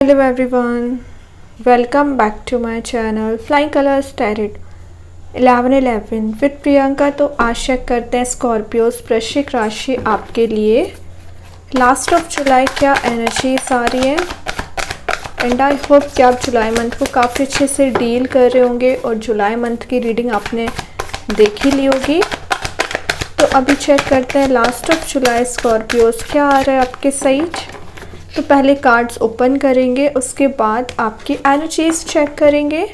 Hello everyone, welcome back to my channel Flying Colors Tarot 11/11 with Priyanka. तो आशा करते हैं Scorpios वृश्चिक राशि आपके लिए लास्ट ऑफ जुलाई क्या एनर्जीज आ रही है एंड आई होप कि आप जुलाई मंथ को काफ़ी अच्छे से डील कर रहे होंगे और जुलाई मंथ की रीडिंग आपने देख ही ली होगी। तो अभी चेक करते हैं लास्ट ऑफ जुलाई स्कॉर्पियोस क्या आ रहा है आपके साइड। तो पहले कार्ड्स ओपन करेंगे, उसके बाद आपकी एनर्जीज चेक करेंगे।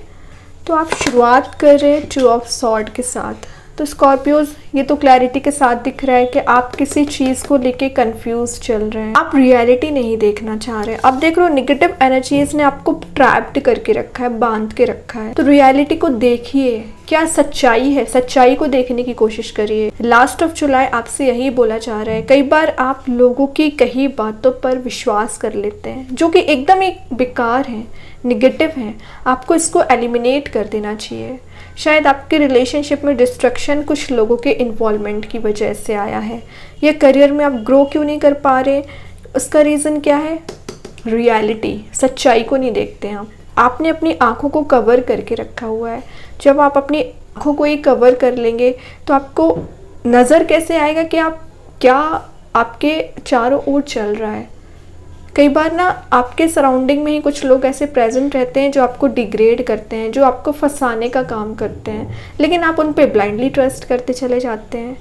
तो आप शुरुआत कर रहे हैं 2 ऑफ सॉर्ड के साथ। तो स्कॉर्पियोज ये तो क्लैरिटी के साथ दिख रहा है कि आप किसी चीज़ को लेके कंफ्यूज चल रहे हैं, आप रियलिटी नहीं देखना चाह रहे हैं। आप देख रहे हो नेगेटिव एनर्जीज ने आपको ट्रैप्ड करके रखा है, बांध के रखा है। तो रियलिटी को देखिए, क्या सच्चाई है, सच्चाई को देखने की कोशिश करिए। लास्ट ऑफ जुलाई आपसे यही बोला जा रहा है। कई बार आप लोगों की कही बातों पर विश्वास कर लेते हैं जो कि एकदम एक बेकार है, निगेटिव है। आपको इसको एलिमिनेट कर देना चाहिए। शायद आपके रिलेशनशिप में डिस्ट्रक्शन कुछ लोगों के इन्वॉल्वमेंट की वजह से आया है, या करियर में आप ग्रो क्यों नहीं कर पा रहे, उसका रीज़न क्या है? रियलिटी, सच्चाई को नहीं देखते हैं आप। आपने अपनी आंखों को कवर करके रखा हुआ है। जब आप अपनी आंखों को ही कवर कर लेंगे तो आपको नज़र कैसे आएगा कि आप क्या आपके चारों ओर चल रहा है। कई बार ना आपके सराउंडिंग में ही कुछ लोग ऐसे प्रेजेंट रहते हैं जो आपको डिग्रेड करते हैं, जो आपको फंसाने का काम करते हैं, लेकिन आप उन पे ब्लाइंडली ट्रस्ट करते चले जाते हैं।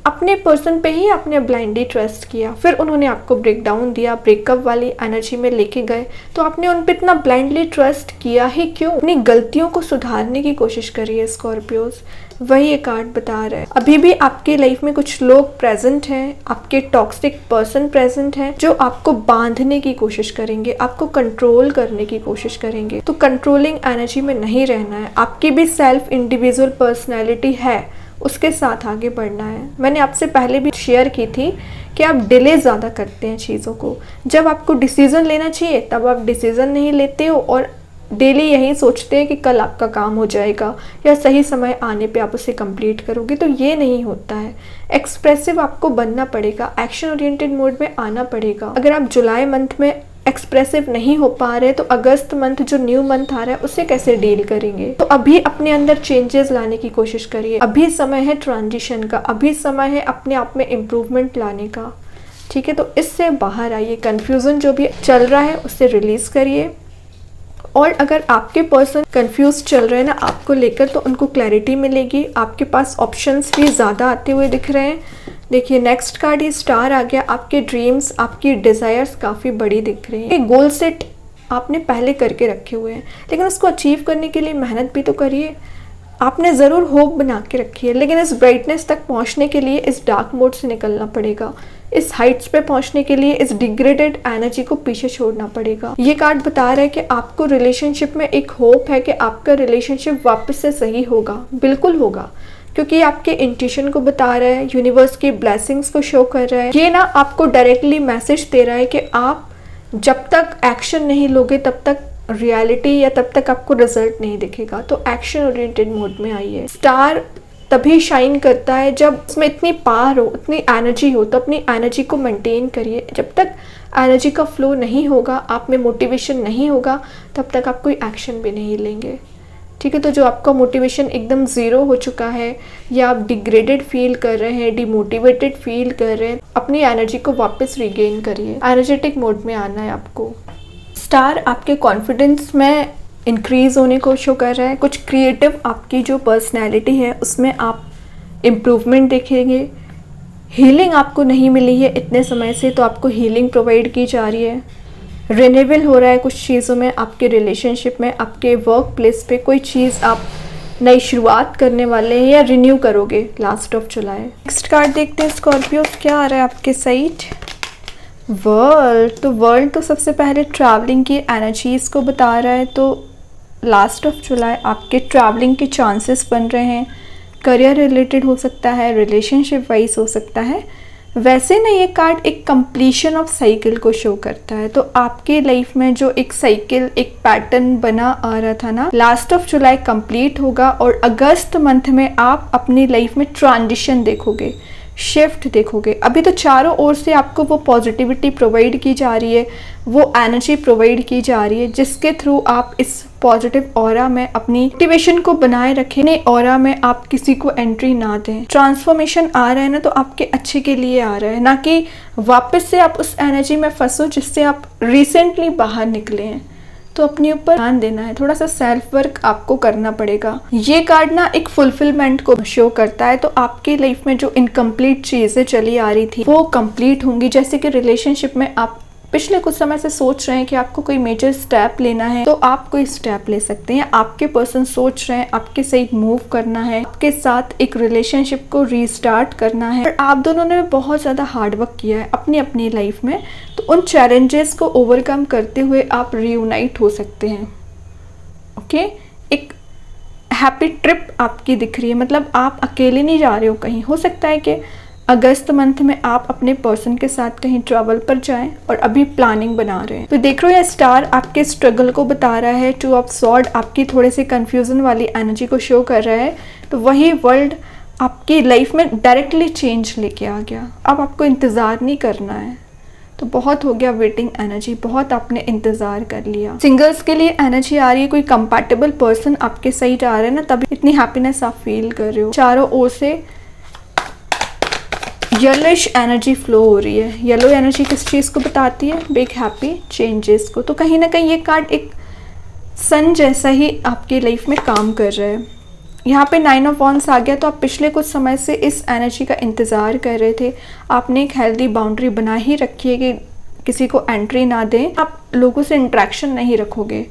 अपने पर्सन पे ही आपने ब्लाइंडली ट्रस्ट किया, फिर उन्होंने आपको ब्रेक डाउन दिया, ब्रेकअप वाली एनर्जी में लेके गए, तो आपने उन पे इतना ब्लाइंडली ट्रस्ट किया ही क्यों? अपनी गलतियों को सुधारने की कोशिश करिए स्कॉर्पियोज, वही ये कार्ड बता रहा है। अभी भी आपके लाइफ में कुछ लोग प्रेजेंट हैं, आपके टॉक्सिक पर्सन प्रेजेंट हैं जो आपको बांधने की कोशिश करेंगे, आपको कंट्रोल करने की कोशिश करेंगे। तो कंट्रोलिंग एनर्जी में नहीं रहना है। आपकी भी सेल्फ इंडिविजुअल पर्सनैलिटी है, उसके साथ आगे बढ़ना है। मैंने आपसे पहले भी शेयर की थी कि आप डिले ज़्यादा करते हैं चीज़ों को। जब आपको डिसीज़न लेना चाहिए तब आप डिसीज़न नहीं लेते हो और डेली यही सोचते हैं कि कल आपका काम हो जाएगा या सही समय आने पे आप उसे कंप्लीट करोगे। तो ये नहीं होता है। एक्सप्रेसिव आपको बनना पड़ेगा, एक्शन ओरिएंटेड मोड में आना पड़ेगा। अगर आप जुलाई मंथ में एक्सप्रेसिव नहीं हो पा रहे तो अगस्त मंथ जो न्यू मंथ आ रहा है उसे कैसे डील करेंगे? तो अभी अपने अंदर चेंजेस लाने की कोशिश करिए। अभी समय है ट्रांजिशन का, अभी समय है अपने आप में इम्प्रूवमेंट लाने का। ठीक है, तो इससे बाहर आइए। कन्फ्यूज़न जो भी चल रहा है उससे रिलीज़ करिए। और अगर आपके पर्सन कंफ्यूज चल रहे हैं ना आपको लेकर, तो उनको क्लैरिटी मिलेगी। आपके पास ऑप्शंस भी ज़्यादा आते हुए दिख रहे हैं। देखिए नेक्स्ट कार्ड ये स्टार आ गया। आपके ड्रीम्स, आपकी डिज़ायर्स काफ़ी बड़ी दिख रही हैं। एक गोल सेट आपने पहले करके रखे हुए हैं, लेकिन उसको अचीव करने के लिए मेहनत भी तो करिए। आपने ज़रूर होप बना के रखी है, लेकिन इस ब्राइटनेस तक पहुंचने के लिए इस डार्क मोड से निकलना पड़ेगा। इस हाइट्स पे पहुंचने के लिए इस डिग्रेडेड एनर्जी को पीछे छोड़ना पड़ेगा। ये कार्ड बता रहा है कि आपको रिलेशनशिप में एक होप है कि आपका रिलेशनशिप वापस से सही होगा। बिल्कुल होगा, क्योंकि आपके इंट्यूशन को बता रहा है, यूनिवर्स की ब्लेसिंग्स को शो कर रहा है। ये ना आपको डायरेक्टली मैसेज दे रहा है कि आप जब तक एक्शन नहीं लोगे तब तक रियलिटी या तब तक आपको रिजल्ट नहीं दिखेगा। तो एक्शन ओरिएंटेड मोड में आइए। स्टार तभी शाइन करता है जब उसमें इतनी पावर हो, इतनी एनर्जी हो। तो अपनी एनर्जी को मेंटेन करिए। जब तक एनर्जी का फ्लो नहीं होगा, आप में मोटिवेशन नहीं होगा, तब तक आप कोई एक्शन भी नहीं लेंगे। ठीक है, तो जो आपका मोटिवेशन एकदम ज़ीरो हो चुका है या आप डिग्रेडेड फील कर रहे हैं, डिमोटिवेटेड फील कर रहे हैं, अपनी एनर्जी को वापस रिगेन करिए। एनर्जेटिक मोड में आना है आपको। स्टार आपके कॉन्फिडेंस में इंक्रीज होने को शो कर रहा है। कुछ क्रिएटिव आपकी जो पर्सनैलिटी है उसमें आप इम्प्रूवमेंट देखेंगे। हीलिंग आपको नहीं मिली है इतने समय से, तो आपको हीलिंग प्रोवाइड की जा रही है। रिन्यूअल हो रहा है कुछ चीज़ों में, आपके रिलेशनशिप में, आपके वर्क प्लेस पे कोई चीज़ आप नई शुरुआत करने वाले हैं या रिन्यू करोगे last of July. Next card देखते हैं स्कॉर्पियो क्या आ रहा है आपके साइड। वर्ल्ड तो सबसे पहले ट्रैवलिंग की एनर्जीज़ को बता रहा है। तो लास्ट ऑफ जुलाई आपके ट्रैवलिंग के चांसेस बन रहे हैं। करियर रिलेटेड हो सकता है, रिलेशनशिप वाइज हो सकता है। वैसे ना ये कार्ड एक कंप्लीशन ऑफ साइकिल को शो करता है। तो आपके लाइफ में जो एक साइकिल, एक पैटर्न बना आ रहा था ना, लास्ट ऑफ जुलाई कंप्लीट होगा और अगस्त मंथ में आप अपनी लाइफ में ट्रांजिशन देखोगे। शिफ्ट देखोगे। अभी तो चारों ओर से आपको वो पॉजिटिविटी प्रोवाइड की जा रही है, वो एनर्जी प्रोवाइड की जा रही है, जिसके थ्रू आप इस पॉजिटिव ऑरा में अपनी मोटिवेशन को बनाए रखें। नए ऑरा में आप किसी को एंट्री ना दें। ट्रांसफॉर्मेशन आ रहा है ना, तो आपके अच्छे के लिए आ रहा है, ना कि वापस से आप उस एनर्जी में फंसो जिससे आप रिसेंटली बाहर निकले हैं। तो अपने ऊपर ध्यान देना है, थोड़ा सा सेल्फ वर्क आपको करना पड़ेगा। ये कार्ड ना एक फुलफिलमेंट को शो करता है, तो आपकी लाइफ में जो इनकम्प्लीट चीजें चली आ रही थी वो कंप्लीट होंगी। जैसे कि रिलेशनशिप में आप पिछले कुछ समय से सोच रहे हैं कि आपको कोई मेजर स्टेप लेना है, तो आप कोई स्टेप ले सकते हैं। आपके पर्सन सोच रहे हैं आपके साथ मूव करना है, आपके साथ एक रिलेशनशिप को रीस्टार्ट करना है। और आप दोनों ने बहुत ज़्यादा हार्डवर्क किया है अपनी अपनी लाइफ में, तो उन चैलेंजेस को ओवरकम करते हुए आप रीयूनाइट हो सकते हैं। ओके, एक हैप्पी ट्रिप आपकी दिख रही है, मतलब आप अकेले नहीं जा रहे हो कहीं। हो सकता है कि अगस्त मंथ में आप अपने पर्सन के साथ कहीं ट्रैवल पर जाएं और अभी प्लानिंग बना रहे हैं। तो देख रहे हो, ये स्टार आपके स्ट्रगल को बता रहा है। 2 ऑफ स्वॉर्ड आपकी थोड़े से कंफ्यूजन वाली एनर्जी को शो कर रहा है। तो वही वर्ल्ड आपकी लाइफ में डायरेक्टली चेंज लेके आ गया। अब आपको इंतज़ार नहीं करना है। तो बहुत हो गया वेटिंग एनर्जी, बहुत आपने इंतज़ार कर लिया। सिंगल्स के लिए एनर्जी आ रही है, कोई कंपैटिबल पर्सन आपके साइड आ रहा है ना, तभी इतनी हैप्पीनेस आप फील कर रहे हो। चारों ओर से येलोइश एनर्जी फ्लो हो रही है। येलो एनर्जी किस चीज़ को बताती है? बिग हैप्पी चेंजेस को। तो कहीं ना कहीं ये कार्ड एक सन जैसा ही आपकी लाइफ में काम कर रहा है। यहाँ पे 9 ऑफ वॉन्ड्स आ गया, तो आप पिछले कुछ समय से इस एनर्जी का इंतज़ार कर रहे थे। आपने एक हेल्दी बाउंड्री बना ही रखी है कि किसी को एंट्री ना दें, आप लोगों से इंट्रैक्शन नहीं रखोगे।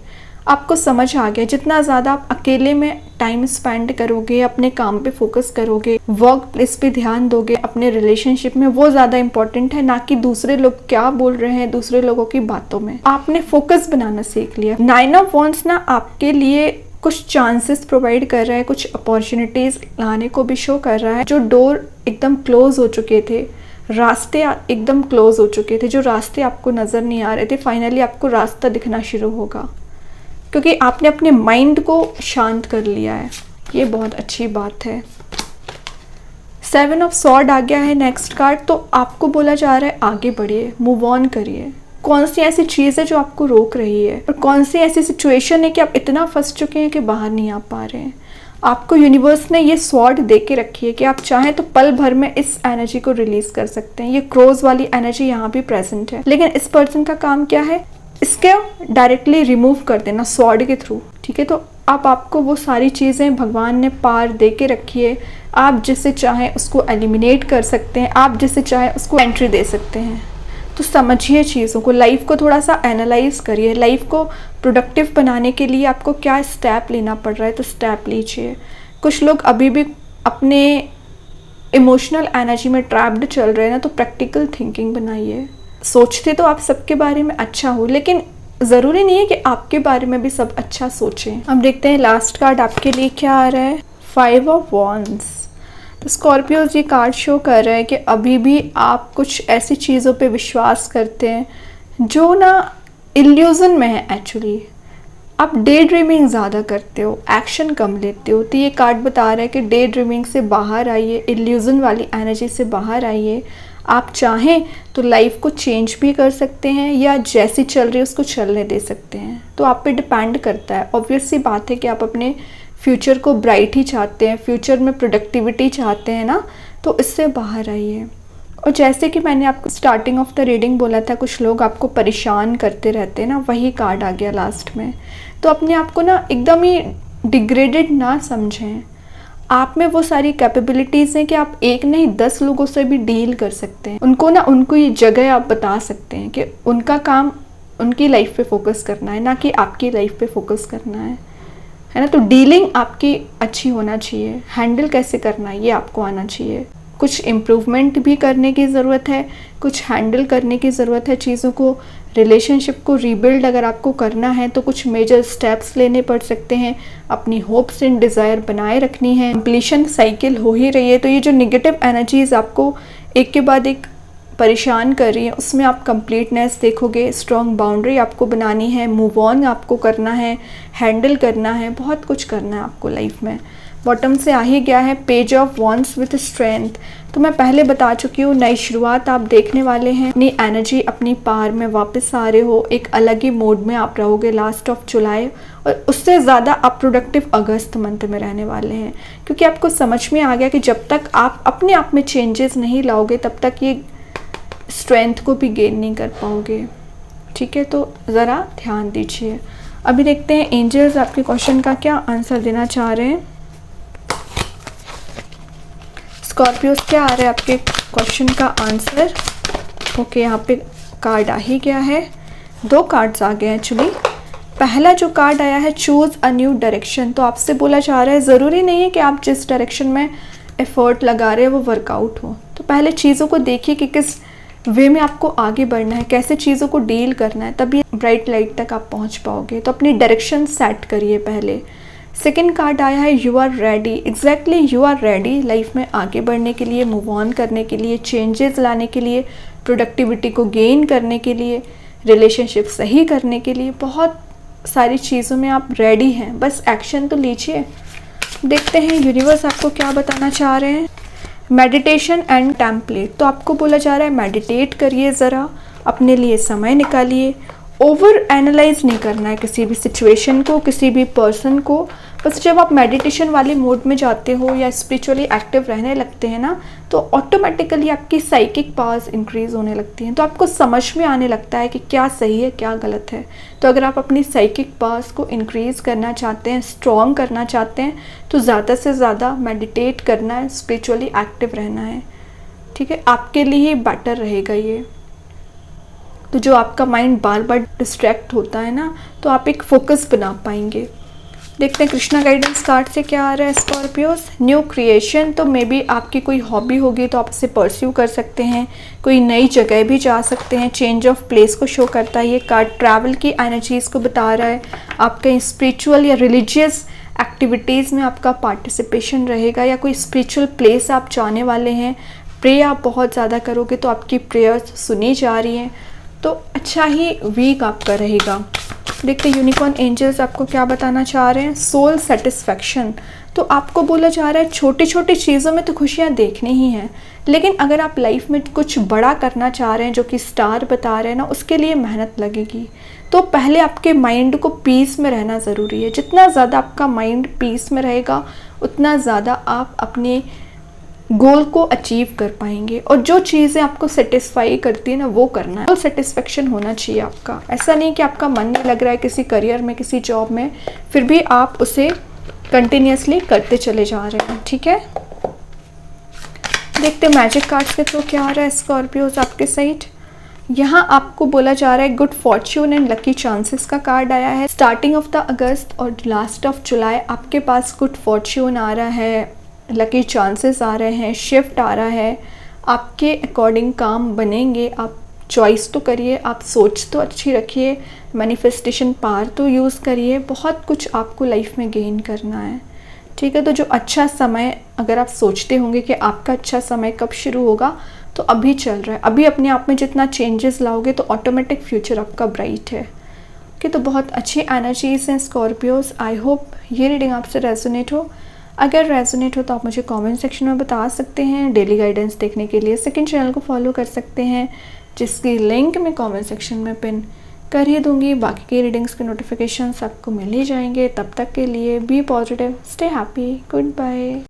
आपको समझ आ गया, जितना ज़्यादा आप अकेले में टाइम स्पेंड करोगे, अपने काम पे फोकस करोगे, वर्क प्लेस पे ध्यान दोगे, अपने रिलेशनशिप में, वो ज़्यादा इंपॉर्टेंट है, ना कि दूसरे लोग क्या बोल रहे हैं, दूसरे लोगों की बातों में। आपने फोकस बनाना सीख लिया। 9 ऑफ वॉन्ड्स ना आपके लिए कुछ चांसेस प्रोवाइड कर रहा है, कुछ अपॉर्चुनिटीज़ लाने को भी शो कर रहा है। जो डोर एकदम क्लोज हो चुके थे, रास्ते एकदम क्लोज हो चुके थे, जो रास्ते आपको नज़र नहीं आ रहे थे, फाइनली आपको रास्ता दिखना शुरू होगा, क्योंकि आपने अपने माइंड को शांत कर लिया है। ये बहुत अच्छी बात है। 7 ऑफ स्वॉर्ड आ गया है नेक्स्ट कार्ड। तो आपको बोला जा रहा है आगे बढ़िए, मूव ऑन करिए। कौन सी ऐसी चीज़ है जो आपको रोक रही है, और कौन सी ऐसी सिचुएशन है कि आप इतना फंस चुके हैं कि बाहर नहीं आ पा रहे हैं। आपको यूनिवर्स ने ये स्वॉर्ड दे के रखी है कि आप चाहें तो पल भर में इस एनर्जी को रिलीज कर सकते हैं। ये क्रोज वाली एनर्जी यहाँ भी प्रेजेंट है, लेकिन इस पर्सन का काम क्या है? इसके डायरेक्टली रिमूव कर देना स्वॉर्ड के थ्रू। ठीक है, तो अब आपको वो सारी चीज़ें भगवान ने पार दे के रखी है। आप जिसे चाहें उसको एलिमिनेट कर सकते हैं, आप जिसे चाहें उसको एंट्री दे सकते हैं। तो समझिए चीज़ों को, लाइफ को थोड़ा सा एनालाइज करिए। लाइफ को प्रोडक्टिव बनाने के लिए आपको क्या स्टेप लेना पड़ रहा है, तो स्टेप लीजिए। कुछ लोग अभी भी अपने इमोशनल एनर्जी में ट्रैप्ड चल रहे हैं ना, तो प्रैक्टिकल थिंकिंग बनाइए। सोचते तो आप सबके बारे में अच्छा हो, लेकिन ज़रूरी नहीं है कि आपके बारे में भी सब अच्छा सोचें। अब देखते हैं लास्ट कार्ड आपके लिए क्या आ रहा है। 5 ऑफ वॉन्ड्स। तो स्कॉर्पियोज, ये कार्ड शो कर रहा है कि अभी भी आप कुछ ऐसी चीज़ों पे विश्वास करते हैं जो ना इल्यूज़न में है। एक्चुअली आप डे ड्रीमिंग ज़्यादा करते हो, एक्शन कम लेते हो। तो ये कार्ड बता रहा है कि डे ड्रीमिंग से बाहर आइए, इल्यूज़न वाली एनर्जी से बाहर आइए। आप चाहें तो लाइफ को चेंज भी कर सकते हैं, या जैसी चल रही है उसको चलने दे सकते हैं। तो आप पे डिपेंड करता है। ऑब्वियस सी बात है कि आप अपने फ्यूचर को ब्राइट ही चाहते हैं, फ्यूचर में प्रोडक्टिविटी चाहते हैं ना, तो इससे बाहर आइए। और जैसे कि मैंने आपको स्टार्टिंग ऑफ द रीडिंग बोला था, कुछ लोग आपको परेशान करते रहते हैं ना, वही कार्ड आ गया लास्ट में। तो अपने आप को ना एकदम ही डिग्रेडेड ना समझें। आप में वो सारी कैपेबिलिटीज़ हैं कि आप एक नहीं 10 लोगों से भी डील कर सकते हैं। उनको ना उनको ये जगह आप बता सकते हैं कि उनका काम उनकी लाइफ पे फोकस करना है, ना कि आपकी लाइफ पे फोकस करना है ना। तो डीलिंग आपकी अच्छी होना चाहिए, हैंडल कैसे करना है ये आपको आना चाहिए। कुछ इम्प्रूवमेंट भी करने की ज़रूरत है, कुछ हैंडल करने की ज़रूरत है चीज़ों को। रिलेशनशिप को रीबिल्ड अगर आपको करना है तो कुछ मेजर स्टेप्स लेने पड़ सकते हैं। अपनी होप्स एंड डिज़ायर बनाए रखनी है। कंप्लीशन साइकिल हो ही रही है, तो ये जो नेगेटिव एनर्जीज़ आपको एक के बाद एक परेशान कर रही है, उसमें आप कंप्लीटनेस देखोगे। स्ट्रॉन्ग बाउंड्री आपको बनानी है, मूव ऑन आपको करना है, हैंडल करना है, बहुत कुछ करना है आपको लाइफ में। बॉटम से आ ही गया है page of wands with strength. तो मैं पहले बता चुकी हूँ, नई शुरुआत आप देखने वाले हैं, अपनी एनर्जी अपनी पार में वापस आ रहे हो, एक अलग ही मोड में आप रहोगे लास्ट ऑफ जुलाई, और उससे ज़्यादा आप प्रोडक्टिव अगस्त मंथ में रहने वाले हैं, क्योंकि आपको समझ में आ गया कि जब तक आप अपने आप में चेंजेस नहीं लाओगे तब तक ये स्ट्रेंथ को भी गेन नहीं कर पाओगे। ठीक है, तो ज़रा ध्यान दीजिए। अभी देखते हैं एंजल्स आपके क्वेश्चन का क्या आंसर देना चाह रहे हैं। स्कॉर्पियोस क्या आ रहा है आपके क्वेश्चन का आंसर। ओके, यहाँ पे कार्ड आ ही गया है, 2 कार्ड्स आ गए एक्चुअली। पहला जो कार्ड आया है चूज़ अ न्यू डायरेक्शन, तो आपसे बोला जा रहा है ज़रूरी नहीं है कि आप जिस डायरेक्शन में एफर्ट लगा रहे हैं वो वर्कआउट हो। तो पहले चीज़ों को देखिए कि किस वे में आपको आगे बढ़ना है, कैसे चीज़ों को डील करना है, तभी ब्राइट लाइट तक आप पहुंच पाओगे। तो अपनी डायरेक्शन सेट करिए पहले। सेकंड कार्ड आया है you are ready. Exactly you are ready life में आगे बढ़ने के लिए, मूव ऑन करने के लिए, चेंजेस लाने के लिए, प्रोडक्टिविटी को गेन करने के लिए, रिलेशनशिप सही करने के लिए, बहुत सारी चीज़ों में आप रेडी हैं, बस एक्शन तो लीजिए। देखते हैं यूनिवर्स आपको क्या बताना चाह रहे हैं। मेडिटेशन एंड टेम्पलेट, तो आपको बोला जा रहा है मेडिटेट करिए, ज़रा अपने लिए समय निकालिए। ओवर एनालाइज नहीं करना है किसी भी सिचुएशन को, किसी भी पर्सन को। बस जब आप मेडिटेशन वाले मोड में जाते हो या स्पिरिचुअली एक्टिव रहने लगते हैं ना, तो ऑटोमेटिकली आपकी साइकिक पावर्स इंक्रीज होने लगती हैं। तो आपको समझ में आने लगता है कि क्या सही है क्या गलत है। तो अगर आप अपनी साइकिक पावर्स को इंक्रीज करना चाहते हैं, स्ट्रॉन्ग करना चाहते हैं, तो ज़्यादा से ज़्यादा मेडिटेट करना है, स्पिरिचुअली एक्टिव रहना है। ठीक है, आपके लिए बेटर रहेगा ये। तो जो आपका माइंड बार बार डिस्ट्रैक्ट होता है ना, तो आप एक फोकस बना पाएंगे। देखते हैं कृष्णा गाइडेंस कार्ड से क्या आ रहा है स्कॉर्पियोस। न्यू क्रिएशन, तो मे बी आपकी कोई हॉबी होगी तो आप इसे परस्यू कर सकते हैं, कोई नई जगह भी जा सकते हैं। चेंज ऑफ प्लेस को शो करता है ये कार्ड, ट्रैवल की एनर्जीज़ को बता रहा है। आप कहीं स्पिरिचुअल या रिलीजियस एक्टिविटीज़ में आपका पार्टिसिपेशन रहेगा, या कोई स्पिरिचुअल प्लेस आप जाने वाले हैं। प्रे आप बहुत ज़्यादा करोगे तो आपकी प्रेयर्स सुनी जा रही हैं, तो अच्छा ही वीक आपका रहेगा। देखते यूनिकॉर्न एंजल्स आपको क्या बताना चाह रहे हैं। सोल सेटिस्फैक्शन, तो आपको बोला जा रहा है छोटी छोटी चीज़ों में तो खुशियाँ देखनी ही हैं, लेकिन अगर आप लाइफ में कुछ बड़ा करना चाह रहे हैं, जो कि स्टार बता रहे हैं ना, उसके लिए मेहनत लगेगी। तो पहले आपके माइंड को पीस में रहना ज़रूरी है। जितना ज़्यादा आपका माइंड पीस में रहेगा उतना ज़्यादा आप अपने गोल को अचीव कर पाएंगे। और जो चीज़ें आपको सेटिस्फाई करती है ना, वो करना है। गोल सेटिस्फेक्शन होना चाहिए आपका। ऐसा नहीं कि आपका मन नहीं लग रहा है किसी करियर में, किसी जॉब में, फिर भी आप उसे कंटिन्यूसली करते चले जा रहे हैं। ठीक है, देखते मैजिक कार्ड्स के थ्रू क्या आ रहा है स्कॉर्पियोज आपके साइड। यहाँ आपको बोला जा रहा है good Fortune and lucky chances का कार्ड आया है। स्टार्टिंग ऑफ द अगस्त और लास्ट ऑफ जुलाई आपके पास गुड फॉर्च्यून आ रहा है, लकी चांसेस आ रहे हैं, शिफ्ट आ रहा है, आपके अकॉर्डिंग काम बनेंगे। आप चॉइस तो करिए, आप सोच तो अच्छी रखिए, मैनिफेस्टेशन पावर तो यूज़ करिए, बहुत कुछ आपको लाइफ में गेन करना है। ठीक है, तो जो अच्छा समय, अगर आप सोचते होंगे कि आपका अच्छा समय कब शुरू होगा, तो अभी चल रहा है। अभी अपने आप में जितना चेंजेस लाओगे तो ऑटोमेटिक फ्यूचर आपका ब्राइट है। ओके, तो बहुत अच्छी एनर्जीज हैं स्कॉर्पियोज। आई होप ये रीडिंग आपसे रेजोनेट हो। अगर रेजोनेट हो तो आप मुझे कमेंट सेक्शन में बता सकते हैं। डेली गाइडेंस देखने के लिए सेकंड चैनल को फॉलो कर सकते हैं, जिसकी लिंक मैं कमेंट सेक्शन में पिन कर ही दूंगी। बाकी की रीडिंग्स के नोटिफिकेशंस आपको मिल ही जाएंगे। तब तक के लिए be positive, stay happy, good bye.